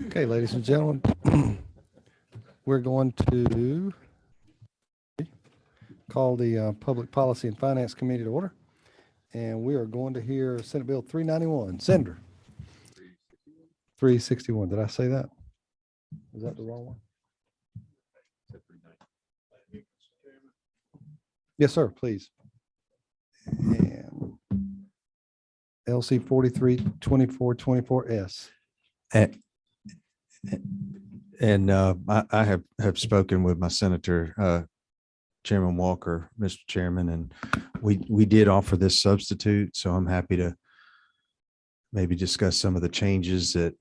Okay, ladies and gentlemen, we're going to call the Public Policy and Finance Committee to order, and we are going to hear Senate Bill 391. Senator. 361. Did I say that? Is that the wrong one? Yes, sir, please. And LC 432424S. And I have spoken with my senator, Chairman Walker, Mr. Chairman, and we did offer this substitute. So I'm happy to maybe discuss some of the changes that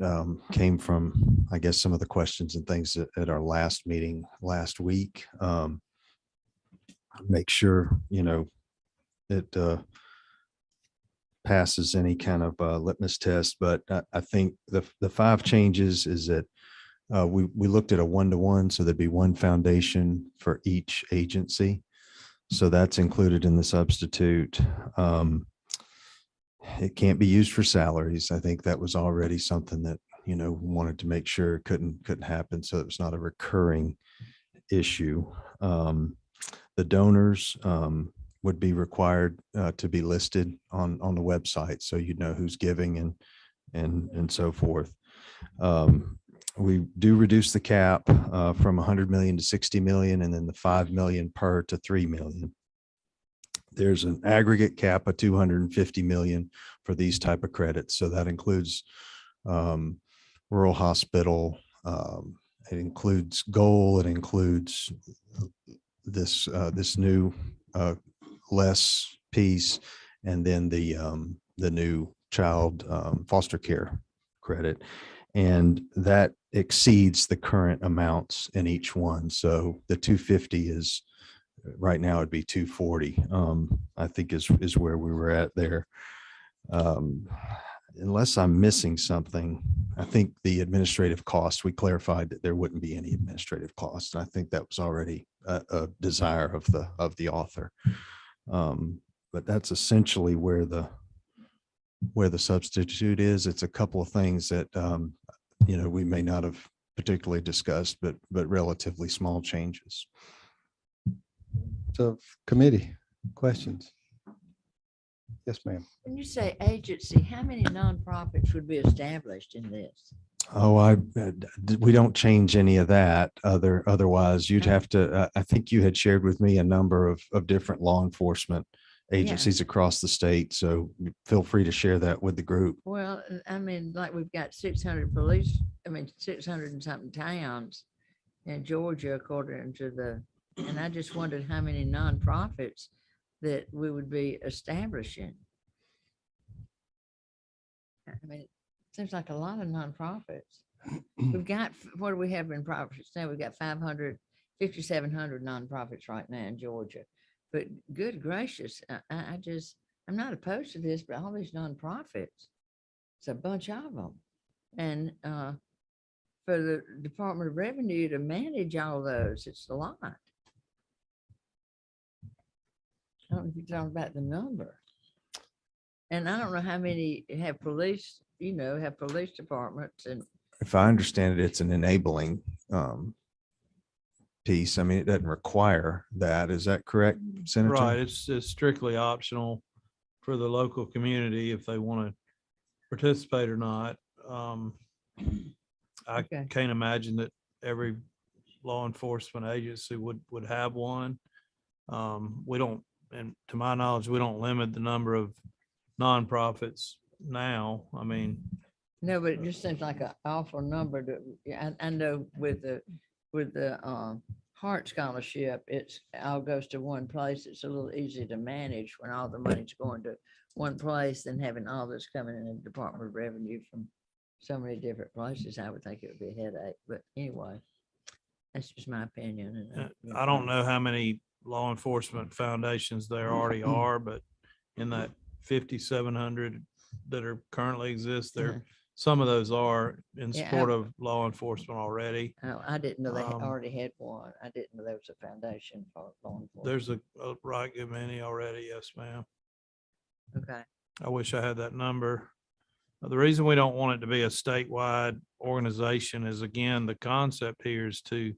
came from, I guess, some of the questions and things at our last meeting last week. Make sure, it passes any kind of litmus test. But I think the 5 changes is that we looked at a 1-to-1, so there'd be one foundation for each agency. So that's included in the substitute. It can't be used for salaries. I think that was already something that, wanted to make sure couldn't happen. So it was not a recurring issue. The donors would be required to be listed on the website, so you'd know who's giving and so forth. We do reduce the cap from 100 million to 60 million, and then the 5 million per to 3 million. There's an aggregate cap of 250 million for these type of credits. So that includes rural hospital. It includes goal. It includes this new less piece, and then the new child foster care credit. And that exceeds the current amounts in each one. So the 250 is right now it'd be 240. I think is where we were at there. Unless I'm missing something, I think the administrative costs, we clarified that there wouldn't be any administrative costs. And I think that was already a desire of the author. But that's essentially where the substitute is. It's a couple of things that we may not have particularly discussed, but relatively small changes. So committee questions. Yes, ma'am. When you say agency, how many nonprofits would be established in this? Oh, we don't change any of that. Otherwise, you'd have to. I think you had shared with me a number of different law enforcement agencies across the state. So feel free to share that with the group. Well, I mean, like we've got 600 police. 600 and something towns in Georgia, according to and I just wondered how many nonprofits that we would be establishing. I mean, it seems like a lot of nonprofits. We've got, what do we have in profits now? We've got 5,700 nonprofits right now in Georgia. But good gracious, I'm not opposed to this, but all these nonprofits, it's a bunch of them. And for the Department of Revenue to manage all those, it's a lot. I don't know if you're talking about the number. And I don't know how many have police, have police departments. And if I understand it, it's an enabling piece. I mean, it doesn't require that. Is that correct, Senator? Right. It's strictly optional for the local community if they want to participate or not. I can't imagine that every law enforcement agency would have one. We don't, and to my knowledge, we don't limit the number of nonprofits now. I mean, no, but it just seems like an awful number. I know with the Heart Scholarship, it's all goes to one place. It's a little easy to manage when all the money's going to one place than having all this coming in the Department of Revenue from so many different places. I would think it would be a headache, but anyway. That's just my opinion. and, your I don't comment. know how many law enforcement foundations there already are, but in that 5,700 that are currently exist, Uh-huh. there, some of those are in Yeah, support of law enforcement already. Oh, I didn't know they Um, already had one. I didn't know there was a foundation for law enforcement. There's a right good many already. Yes, ma'am. Okay. I wish I had that number. The reason we don't want it to be a statewide organization is, again, the concept here is to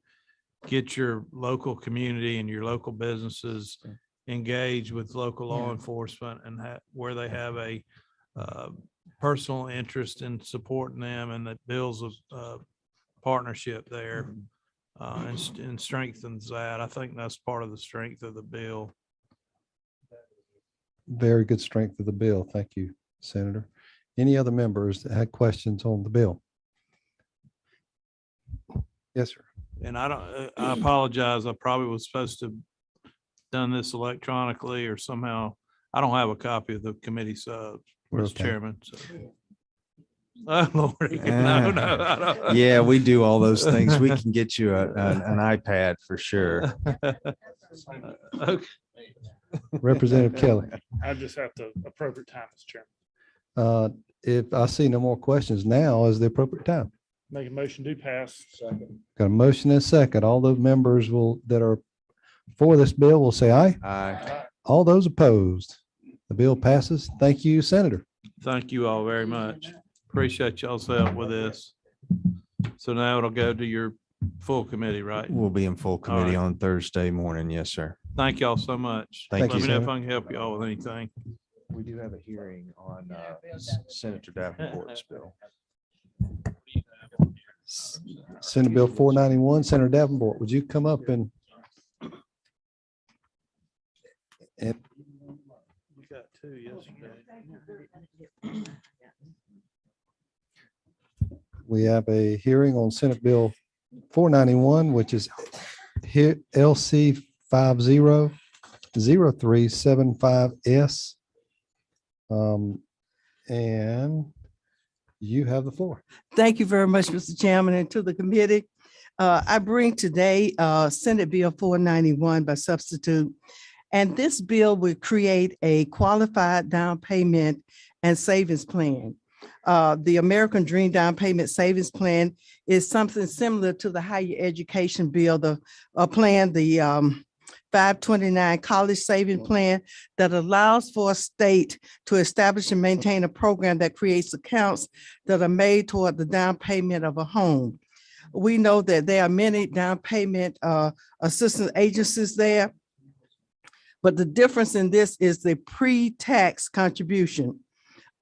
get your local community and your local businesses Sure. engaged with local law Yeah. enforcement and where they have a personal interest in supporting them, and that builds a partnership there and strengthens that. I think that's part of the strength of the bill. Very good strength of the bill. Thank you, Senator. Any other members that had questions on the bill? Yes, sir. And I apologize. I probably was supposed to have done this electronically or somehow. I don't have a copy of the committee subs, We're Mr. okay. Chairman. So. Oh, Lord. No, no. I don't. Yeah, we do all those things. We can get you an iPad for sure. Okay. Representative Kelly. I just have to appropriate time, Mr. Chairman. If I see no more questions, now is the appropriate time. Make a motion to pass. Got a motion and a second. All those members that are for this bill will say aye. Aye. All those opposed, the bill passes. Thank you, Senator. Thank you all very much. Appreciate y'all's help with this. So now it'll go to your full committee, right? We'll be in full committee right. on Thursday morning. Yes, sir. Thank y'all so much. Thank Let you, me know if Senator. I can help y'all with anything. We do have a hearing on Senator Davenport's bill. Senate Bill 491, Senator Davenport, would you come up and We got two yesterday. we have a hearing on Senate Bill 491, which is here LC 500375S. And you have the floor. Thank you very much, Mr. Chairman, and to the committee. I bring today Senate Bill 491 by substitute. And this bill would create a qualified down payment and savings plan. The American Dream Down Payment Savings Plan is something similar to the higher education bill, the 529 college saving plan that allows for a state to establish and maintain a program that creates accounts that are made toward the down payment of a home. We know that there are many down payment assistance agencies there, but the difference in this is the pre-tax contribution.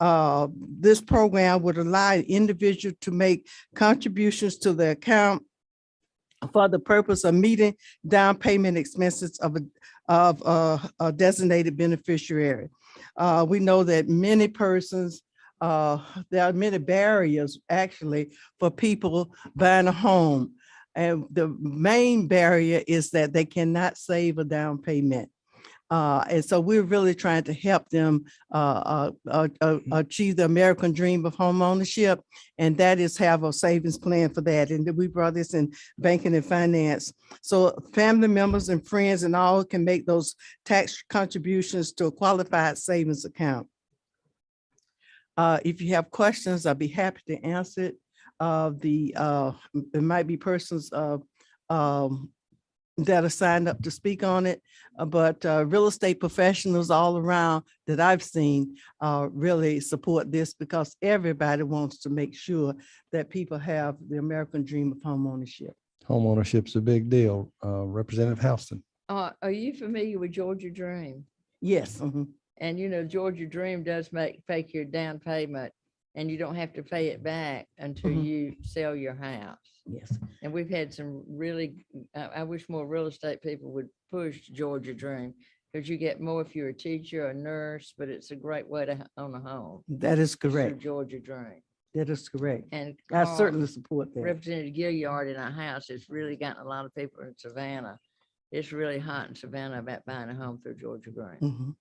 This program would allow an individual to make contributions to the account for the purpose of meeting down payment expenses of a designated beneficiary. We know that many persons, there are many barriers actually for people buying a home. And the main barrier is that they cannot save a down payment. And so we're really trying to help them achieve the American dream of home ownership, and that is have a savings plan for that. And we brought this in banking and finance. So family members and friends and all can make those tax contributions to a qualified savings account. If you have questions, I'll be happy to answer it. It might be persons that are signed up to speak on it, but real estate professionals all around that I've seen really support this because everybody wants to make sure that people have the American dream of home ownership. Home ownership's a big deal. Representative Houston. Are you familiar with Georgia Dream? Yes. Mhm. And you know, Georgia Dream does take your down payment and you don't have to pay it back until Mhm. you sell your house. Yes. And we've had some really, I wish more real estate people would push Georgia Dream because you get more if you're a teacher, a nurse, but it's a great way to own a home. That is through correct. Georgia Dream. That is correct. And I Carl, certainly support that. Representative Gilliard in our house, it's really gotten a lot of people in Savannah. It's really hot in Savannah about buying a home through Georgia Dream. Mhm.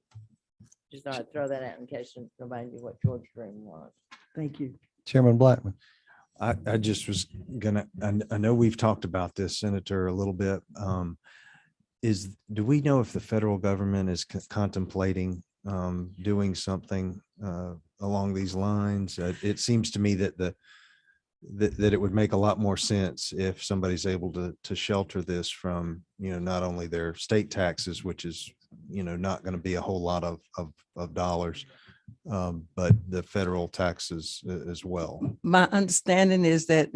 Just thought I'd throw that out in case nobody knew what Georgia Dream was. Thank you. Chairman Blackman. I just was gonna, I know we've talked about this, Senator, a little bit. Do we know if the federal government is contemplating doing something along these lines? It seems to me that that it would make a lot more sense if somebody's able to shelter this from, not only their state taxes, which is, not going to be a whole lot of dollars, but the federal taxes as well. My understanding is that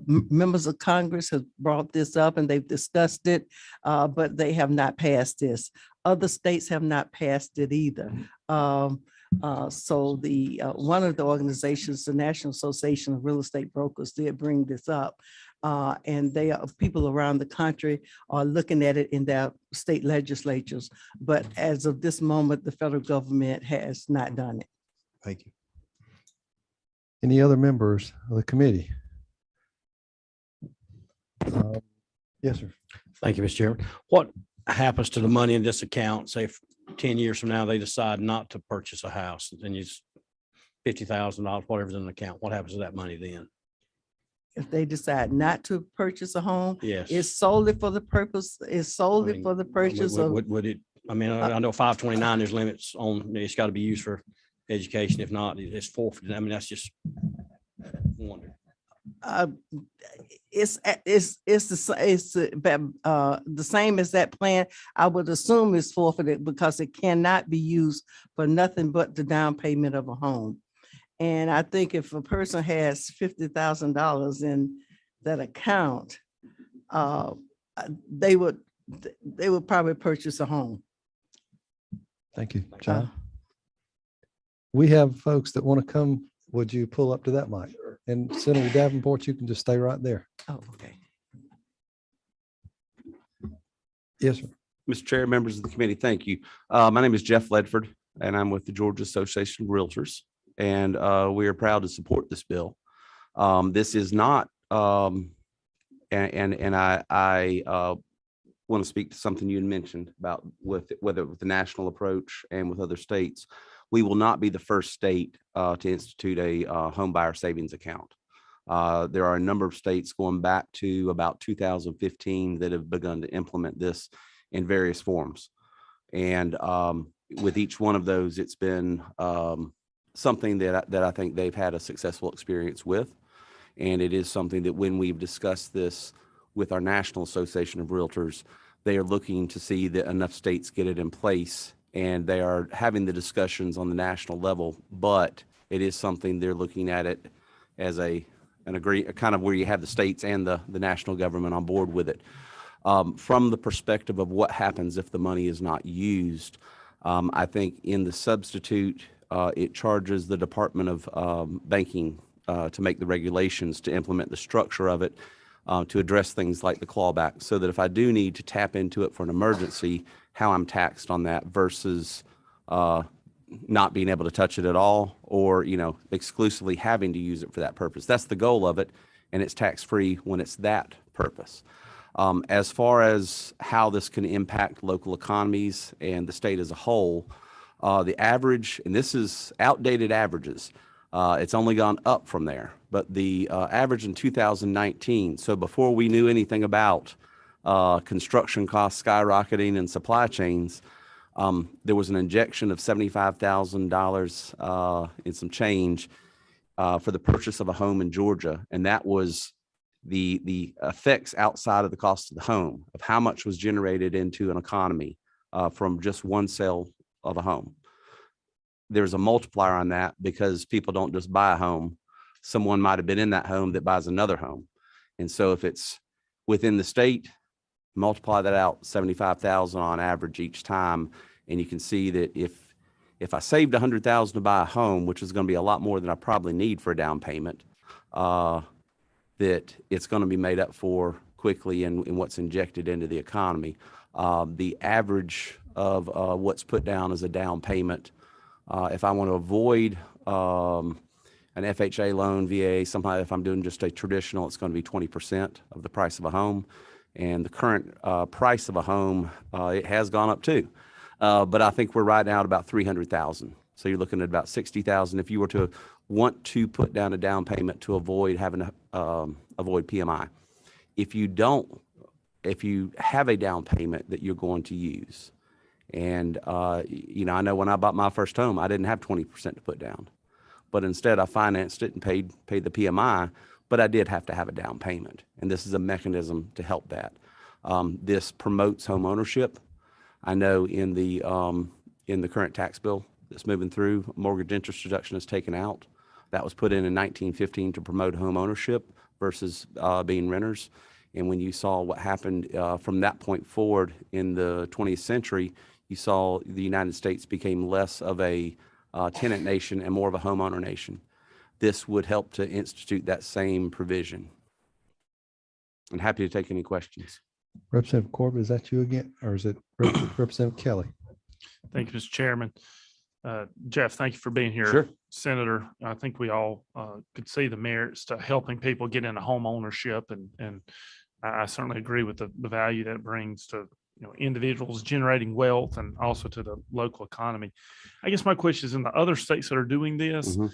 members of Congress have brought this up and they've discussed it, but they have not passed this. Other states have not passed it either. So the one of the organizations, the National Association of Real Estate Brokers, did bring this up. And they are people around the country are looking at it in their state legislatures. But as of this moment, the federal government has not done it. Thank you. Any other members of the committee? Yes, sir. Thank you, Mr. Chairman. What happens to the money in this account? Say if 10 years from now, they decide not to purchase a house and use $50,000, whatever's in the account. What happens to that money then? If they decide not to purchase a home, Yes. it's solely for the purpose, it's solely for the purchase of. Would it, I mean, I know 529, there's limits on, it's got to be used for education. If not, it's forfeited. I mean, that's just wonder. It's the same as that plan. I would assume it's forfeited because it cannot be used for nothing but the down payment of a home. And I think if a person has $50,000 in that account, they would probably purchase a home. Thank you, John. We have folks that want to come. Would you pull up to that mic? And Senator Davenport, you can just stay right there. Oh, okay. Yes, sir. Mr. Chair, members of the committee, thank you. My name is Jeff Ledford, and I'm with the Georgia Association of Realtors, and we are proud to support this bill. This is not, and I want to speak to something you had mentioned about whether with the national approach and with other states. We will not be the first state to institute a home buyer savings account. There are a number of states going back to about 2015 that have begun to implement this in various forms. And with each one of those, it's been something that I think they've had a successful experience with. And it is something that when we've discussed this with our National Association of Realtors, they are looking to see that enough states get it in place, and they are having the discussions on the national level, but it is something they're looking at it as an kind of where you have the states and the national government on board with it. From the perspective of what happens if the money is not used, I think in the substitute, it charges the Department of Banking to make the regulations to implement the structure of it, to address things like the clawback, so that if I do need to tap into it for an emergency, how I'm taxed on that versus not being able to touch it at all, or, exclusively having to use it for that purpose. That's the goal of it, and it's tax-free when it's that purpose. As far as how this can impact local economies and the state as a whole, the average, and this is outdated averages, it's only gone up from there, but the average in 2019, so before we knew anything about construction costs skyrocketing and supply chains, there was an injection of $75,000 in some change for the purchase of a home in Georgia. And that was the effects outside of the cost of the home, of how much was generated into an economy from just one sale of a home. There's a multiplier on that because people don't just buy a home. Someone might have been in that home that buys another home. And so if it's within the state, multiply that out 75,000 on average each time. And you can see that if I saved 100,000 to buy a home, which is going to be a lot more than I probably need for a down payment, that it's going to be made up for quickly in what's injected into the economy. The average of what's put down as a down payment, if I want to avoid an FHA loan, VA, somehow if I'm doing just a traditional, it's going to be 20% of the price of a home. And the current price of a home, it has gone up too. But I think we're right now at about $300,000. So you're looking at about 60,000 if you were to want to put down a down payment to avoid having to avoid PMI. If you don't, if you have a down payment that you're going to use, and you know, I know when I bought my first home, I didn't have 20% to put down, but instead I financed it and paid the PMI, but I did have to have a down payment, and this is a mechanism to help that. This promotes home ownership. I know in the current tax bill that's moving through, mortgage interest reduction is taken out. That was put in 1915 to promote home ownership versus being renters. And when you saw what happened from that point forward in the 20th century, you saw the United States became less of a tenant nation and more of a homeowner nation. This would help to institute that same provision. I'm happy to take any questions. Representative Corbett, is that you again, or is it Representative Kelly? Thank you, Mr. Chairman. Jeff, thank you for being here. Sure. Senator, I think we all could see the merits to helping people get into home ownership, and I certainly agree with the value that it brings to individuals generating wealth and also to the local economy. I guess my question is, in the other states that are doing this, Mhm.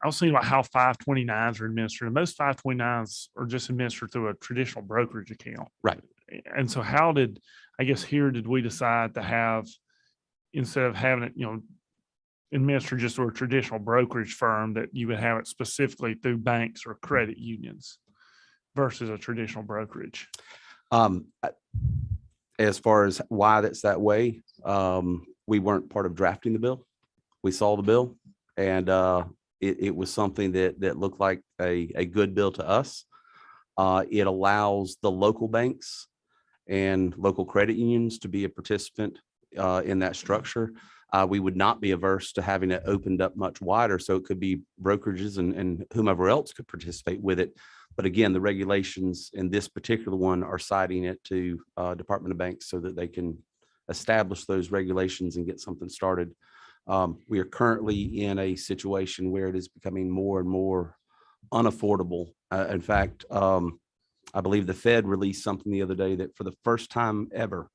I was thinking about how 529s are administered, and most 529s are just administered through a traditional brokerage account. Right. And so how did, I guess here, did we decide to have, instead of having it, administered just through a traditional brokerage firm, that you would have it specifically through banks or credit unions versus a traditional brokerage? As far as why that's that way, we weren't part of drafting the bill. We saw the bill, and it was something that looked like a good bill to us. It allows the local banks and local credit unions to be a participant in that structure. We would not be averse to having it opened up much wider, so it could be brokerages and whomever else could participate with it. But again, the regulations in this particular one are citing it to Department of Banks so that they can establish those regulations and get something started. We are currently in a situation where it is becoming more and more unaffordable. In fact, I believe the Fed released something the other day that for the first time ever,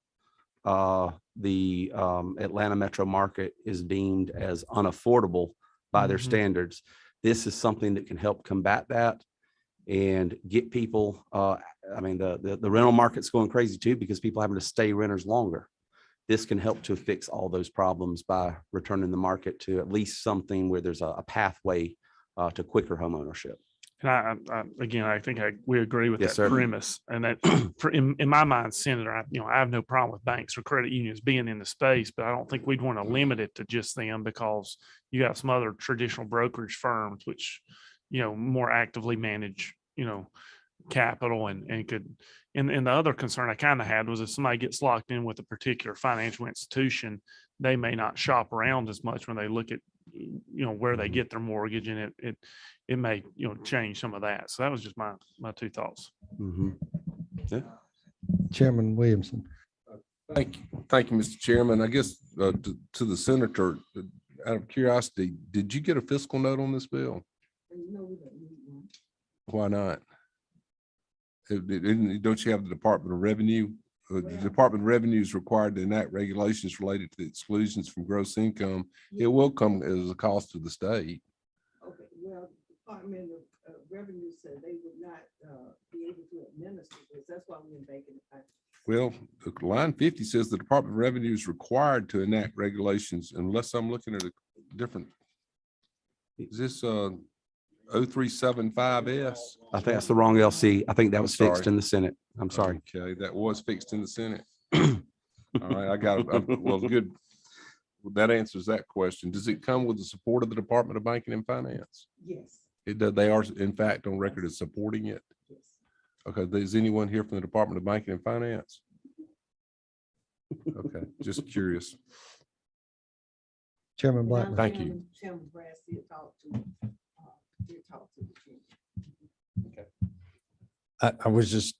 the Atlanta metro market is deemed as unaffordable by their standards. This is something that can help combat that and get people, I mean, the rental market's going crazy too, because people are having to stay renters longer. This can help to fix all those problems by returning the market to at least something where there's a pathway to quicker home ownership. And again, I think we agree with Yes, that sir. premise, and that in my mind, Senator, I have no problem with banks or credit unions being in the space, but I don't think we'd want to limit it to just them, because you got some other traditional brokerage firms which, more actively manage, capital and could, and the other concern I kind of had was if somebody gets locked in with a particular financial institution, they may not shop around as much when they look at, where they get their mortgage, and it may, change some of that. So that was just my two thoughts. Yeah. Chairman Williamson. Thank you, Mr. Chairman. I guess to the senator, out of curiosity, did you get a fiscal note on this bill? Why not? Don't you have the Department of Revenue? The Department of Revenue is required to enact regulations related to the exclusions from gross income. It will come as a cost to the state. Okay, well, Department of Revenue said they would not be able to administer this. That's why we're making it. Well, line 50 says the Department of Revenue is required to enact regulations, unless I'm looking at a different. Is this 0375S? I think that's the wrong LC. I think that was fixed sorry. in the Senate. I'm sorry. Okay, that was fixed in the Senate. All right, I got it. Well, good. Well, that answers that question. Does it come with the support of the Department of Banking and Finance? Yes. It does. They are in fact on record as supporting it. Yes. Okay, is anyone here from the Department of Banking and Finance? Okay, just curious. Chairman Black. Thank you. Chairman Brass did talk to the I was just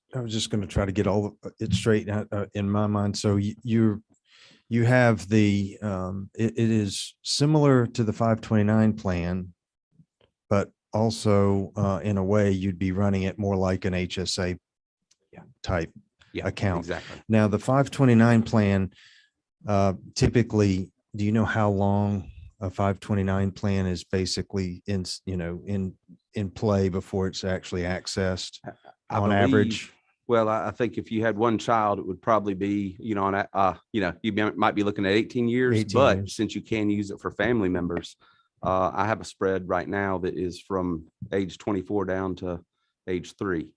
going to try to get all of it straight in my mind. So you have the, it is similar to the 529 plan, but also in a way you'd be running it more like an HSA type account. Exactly. Now, the 529 plan, typically, do you know how long a 529 plan is basically in play before it's actually accessed I on believe- average? Well, I think if you had one child, it would probably be, might be looking at 18 years, 18 but years. since you can use it for family members, I have a spread right now that is from age 24 down to age 3.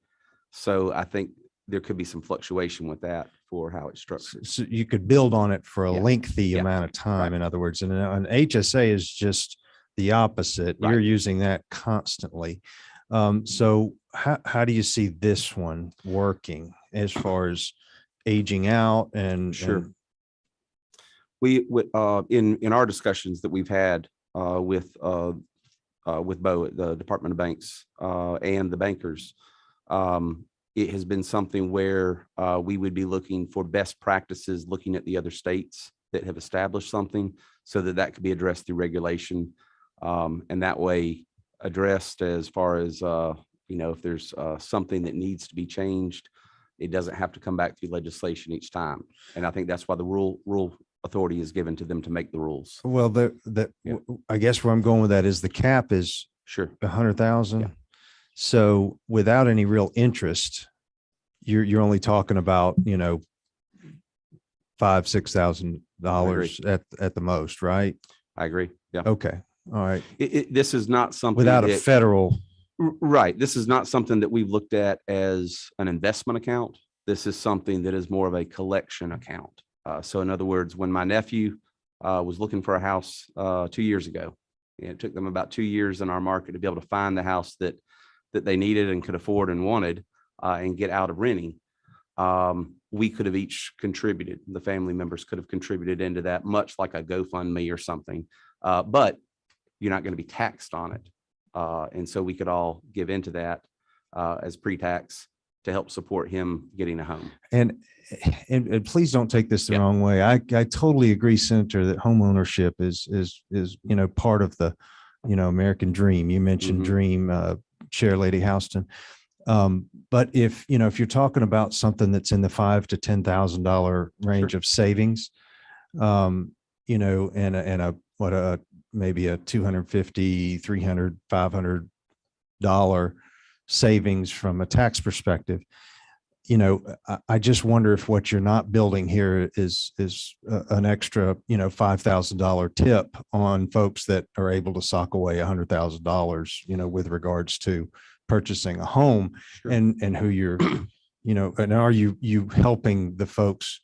So I think there could be some fluctuation with that for how it's structured. So you could build on it for a Yeah. lengthy Yeah. amount of time, Right. in other words, and an HSA is just the opposite. You're Right. using that constantly. So how do you see this one working as far as aging out and? Sure. In our discussions that we've had with Bo at the Department of Banks and the bankers, it has been something where we would be looking for best practices, looking at the other states that have established something so that that could be addressed through regulation. And that way addressed as far as, if there's something that needs to be changed, it doesn't have to come back through legislation each time. And I think that's why the rule authority is given to them to make the rules. Well, Yeah. I guess where I'm going with that is the cap is Sure. 100,000. Yeah. So without any real interest, you're only talking about, $5,000-6,000 at the most, right? I agree. Yeah. Okay. All right. This is not something Without a that- federal, Right. This is not something that we've looked at as an investment account. This is something that is more of a collection account. So in other words, when my nephew was looking for a house 2 years ago, it took them about 2 years in our market to be able to find the house that they needed and could afford and wanted and get out of renting. We could have each contributed. The family members could have contributed into that, much like a GoFundMe or something. But you're not going to be taxed on it. And so we could all give into that as pre-tax to help support him getting a home. and please don't take this the Yep. wrong way. I totally agree, Senator, that home ownership is, part of the, American dream. You mentioned Mhm. dream, Chair Lady Houston. But if you're talking about something that's in the $5,000 to $10,000 range of savings, and maybe a $250, $300, $500 savings from a tax perspective, I just wonder if what you're not building here is an extra, $5,000 tip on folks that are able to sock away $100,000, with regards to purchasing a home. Sure. And who you're, and are you helping the folks,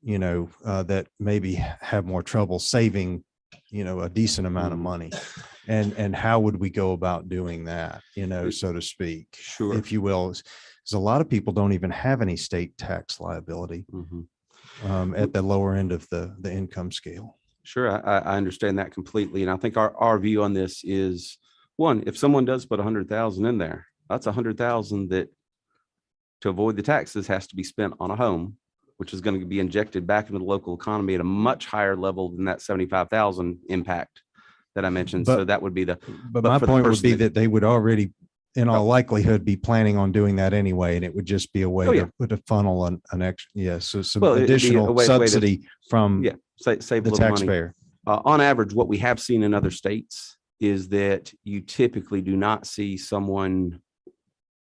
that maybe have more trouble saving, a decent amount of money? And how would we go about doing that, so to speak, Sure. if you will? Because a lot of people don't even have any state tax liability Mhm. at the lower end of the income scale. Sure, I understand that completely. And I think our view on this is, one, if someone does put 100,000 in there, that's 100,000 that to avoid the taxes has to be spent on a home, which is going to be injected back into the local economy at a much higher level than that 75,000 impact that I mentioned. So But- that would be But But my for the point would person be that- that they would already, in all likelihood, be planning on doing that anyway, and it would just be a way Oh, yeah. to funnel an extra, so some Well, it'd be a additional way to- subsidy from yeah, save a the little money. taxpayer. On average, what we have seen in other states is that you typically do not see someone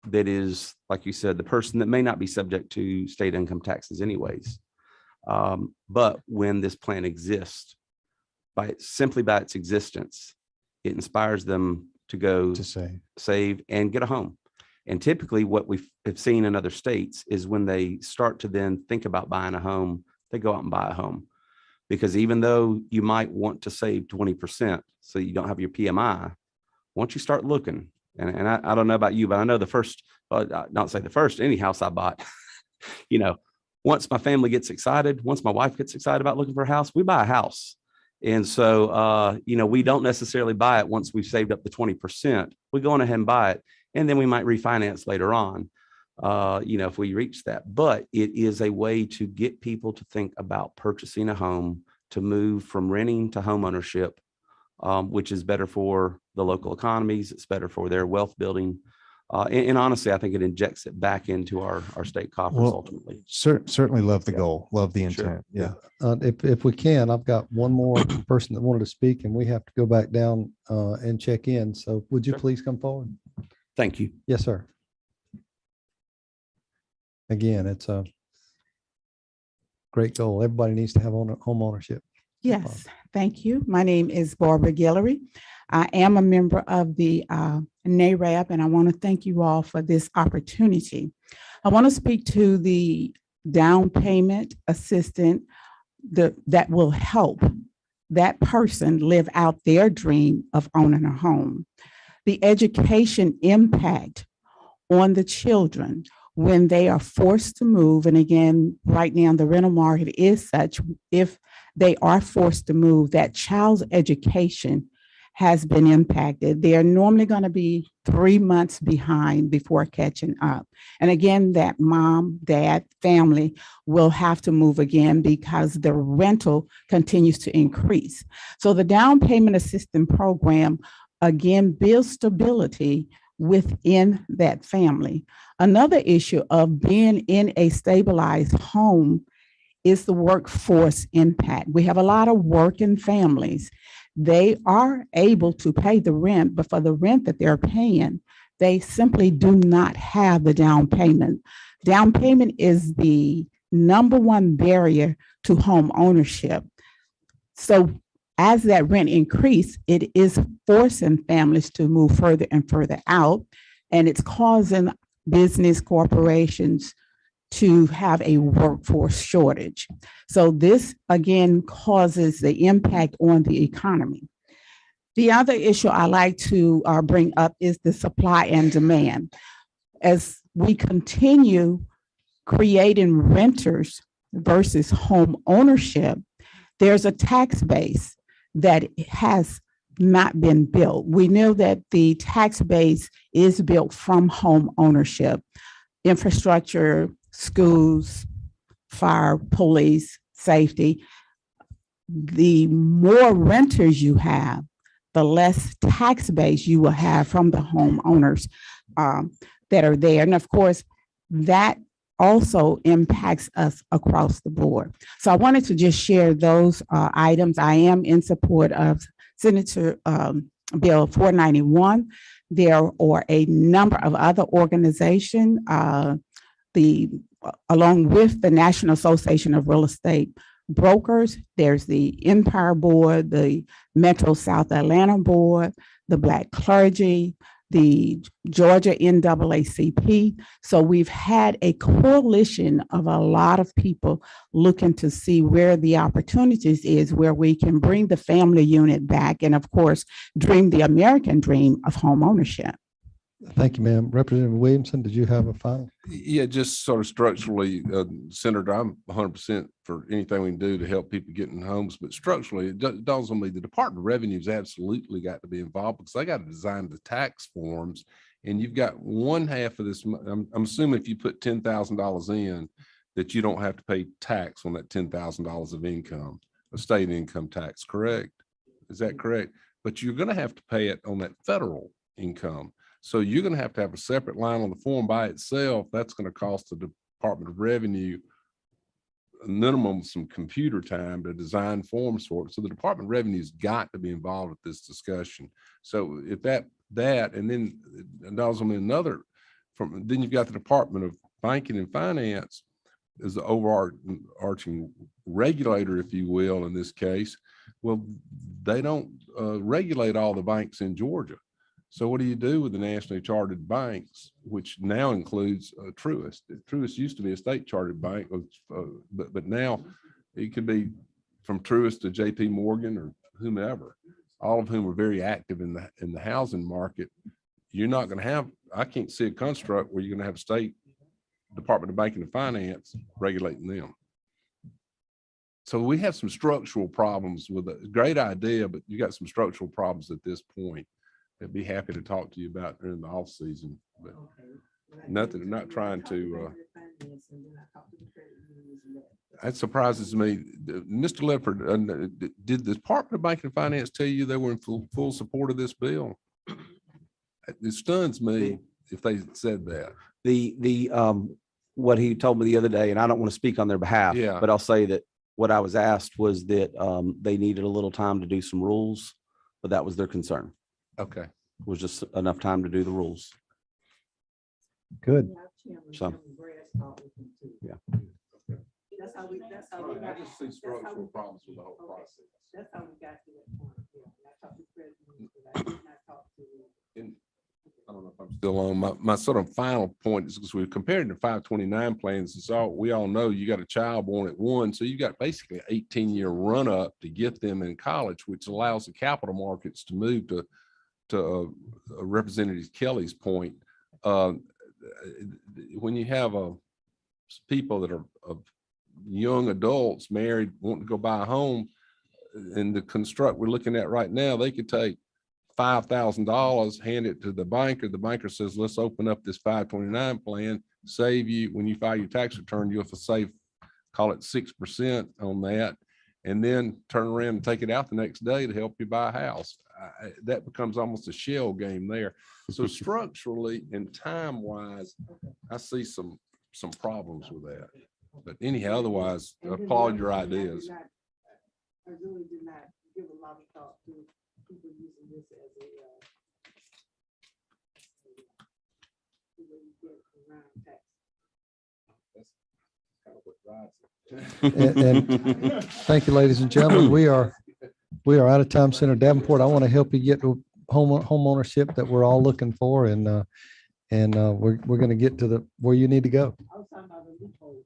that is, like you said, the person that may not be subject to state income taxes anyways. But when this plan exists, simply by its existence, it inspires them to go To say, save and get a home. And typically what we have seen in other states is when they start to then think about buying a home, they go out and buy a home. Because even though you might want to save 20% so you don't have your PMI, once you start looking, and I don't know about you, but I know not say the first, any house I bought, once my family gets excited, once my wife gets excited about looking for a house, we buy a house. And so, we don't necessarily buy it once we've saved up the 20%. We go on ahead and buy it, and then we might refinance later on, if we reach that. But it is a way to get people to think about purchasing a home, to move from renting to home ownership, which is better for the local economies. It's better for their wealth building. And honestly, I think it injects it back into our state coffers Well, ultimately. Certainly love the Yeah. goal, love the Sure. intent. Yeah. If we can, I've got one more person that wanted to speak and we have to go back down and check in. So would you Sure. please come forward? Thank you. Yes, sir. Again, it's a great goal. Everybody needs to have home ownership. Yes, thank you. My name is Barbara Guillory. I am a member of the NARAB, and I want to thank you all for this opportunity. I want to speak to the down payment assistant that will help that person live out their dream of owning a home. The education impact on the children when they are forced to move. And again, right now, the rental market is such, if they are forced to move, that child's education has been impacted. They are normally going to be 3 months behind before catching up. And again, that mom, dad, family will have to move again because the rental continues to increase. So the down payment assistance program, again, builds stability within that family. Another issue of being in a stabilized home is the workforce impact. We have a lot of working families. They are able to pay the rent, but for the rent that they're paying, they simply do not have the down payment. Down payment is the number one barrier to home ownership. So as that rent increase, it is forcing families to move further and further out, and it's causing business corporations to have a workforce shortage. So this again causes the impact on the economy. The other issue I like to bring up is the supply and demand. As we continue creating renters versus home ownership, there's a tax base that has not been built. We know that the tax base is built from home ownership, infrastructure, schools, fire, police, safety. The more renters you have, the less tax base you will have from the homeowners that are there. And of course, that also impacts us across the board. So I wanted to just share those items. I am in support of Senator Bill 491. There are a number of other organizations, along with the National Association of Real Estate Brokers. There's the Empire Board, the Metro South Atlanta Board, the Black Clergy, the Georgia NAACP. So we've had a coalition of a lot of people looking to see where the opportunities is, where we can bring the family unit back and of course, dream the American dream of home ownership. Thank you, ma'am. Representative Williamson, did you have a final? Yeah, just sort of structurally, Senator, I'm 100% for anything we can do to help people get in homes, but structurally, it dawns on me the Department of Revenue's absolutely got to be involved because they got to design the tax forms, and you've got one half of this. I'm assuming if you put $10,000 in, that you don't have to pay tax on that $10,000 of income, a state income tax, correct? Is that correct? But you're going to have to pay it on that federal income. So you're going to have a separate line on the form by itself. That's going to cost the Department of Revenue a minimum some computer time to design forms for it. So the Department of Revenue's got to be involved with this discussion. So if that, and then another, then you've got the Department of Banking and Finance as the overarching regulator, if you will, in this case. Well, they don't regulate all the banks in Georgia. So what do you do with the nationally chartered banks, which now includes Truist? Truist used to be a state chartered bank, but now it could be from Truist to JP Morgan or whomever, all of whom are very active in the housing market. You're not going to have, I can't see a construct where you're going to have a state Department of Banking and Finance regulating them. So we have some structural problems with a great idea, but you got some structural problems at this point. I'd be happy to talk to you about during the off season, but nothing, not trying to, that surprises me. Mr. Ledford, did the Department of Banking and Finance tell you they were in full support of this bill? It stuns me if they said that? What he told me the other day, and I don't want to speak on their behalf, Yeah. but I'll say that what I was asked was that they needed a little time to do some rules, but that was their concern, Okay. was just enough time to do the rules. Good. So, I just see structural problems with the whole process. That's how we got to that point. Yeah, I talked to the president, but I did not talk to. And I don't know if I'm still on. My sort of final point is because we're comparing the 529 plans. It's all, we all know you got a child born at 1. So you got basically an 18-year run up to get them in college, which allows the capital markets to move to Representative Kelly's point. When you have people that are young adults married, wanting to go buy a home, and the construct we're looking at right now, they could take $5,000, hand it to the banker. The banker says, let's open up this 529 plan, save you, when you file your tax return, you'll have to save, call it 6% on that, and then turn around and take it out the next day to help you buy a house. That becomes almost a shell game there. So structurally and time-wise, I see some problems with that. But anyhow, otherwise, applaud your ideas. I really did not give a lot of thought to people using this as a way to get around tax. And thank you, ladies and gentlemen. We are out of time, Senator Davenport. I want to help you get to home ownership that we're all looking for, and we're going to get to where you need to go. I was talking about the loophole.